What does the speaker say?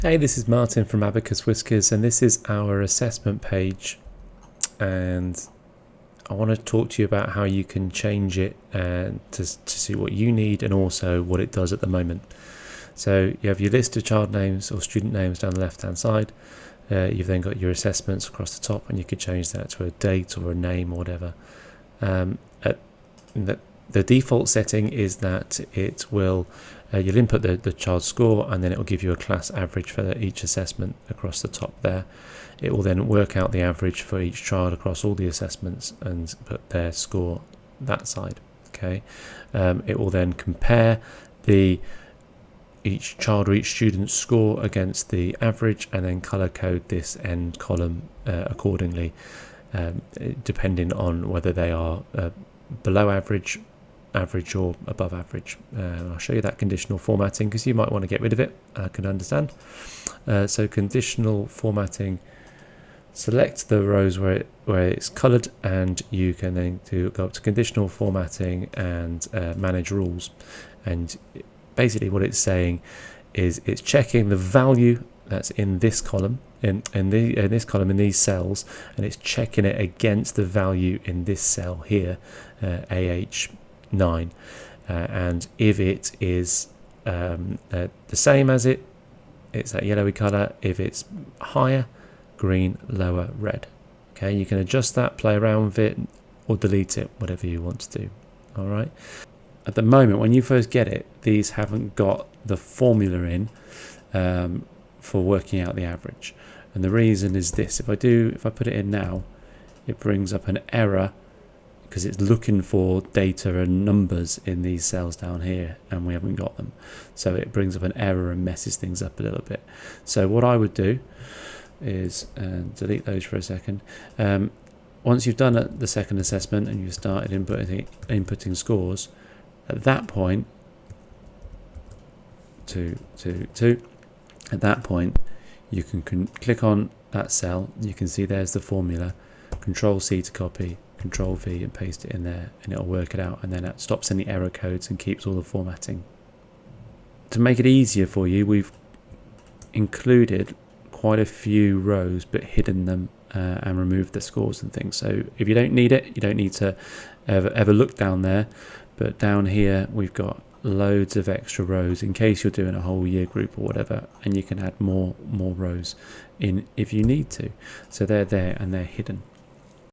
Hey, this is Martin from Abacus Whiskers, and this is our assessment page, and I want to talk to you about how you can change it to see what you need and also what it does at the moment. So you have your list of child names or student names down the left hand side. You've then got your assessments across the top, and you could change that to a date or a name or whatever. The default setting is that it will you'll input the child's score, and then it will give you a class average for each assessment across the top there. It will then work out the average for each child across all the assessments and put their score that side. Okay, it will then compare each child or each student's score against the average, and then color code this end column accordingly, depending on whether they are below average or above average. I'll show you that conditional formatting because you might want to get rid of it. I can understand. So conditional formatting, select the rows where it's colored, and you can then go up to conditional formatting and manage rules. And basically what it's saying is it's checking the value that's in this column, in this column, in these cells, and it's checking it against the value in this cell here, AH9, and if it is the same as it's that yellowy color. If it's higher, green; lower, red. Okay, you can adjust that, play around with it, or delete it, whatever you want to do. All right. At the moment, when you first get it, these haven't got the formula in for working out the average, and the reason is this: if I put it in now, it brings up an error because it's looking for data and numbers in these cells down here, and we haven't got them. So it brings up an error and messes things up a little bit. So what I would do is delete those for a second. Once you've done the second assessment and you've started inputting scores, at that point, at that point, you can click on that cell. You can see there's the formula. Control C to copy, Control V and paste it in there, and it'll work it out, and then it stops any error codes and keeps all the formatting. To make it easier for you, we've included quite a few rows but hidden them and removed the scores and things. So if you don't need it, you don't need to ever look down there, but down here we've got loads of extra rows in case you're doing a whole year group or whatever, and you can add more rows in if you need to. So they're there and they're hidden.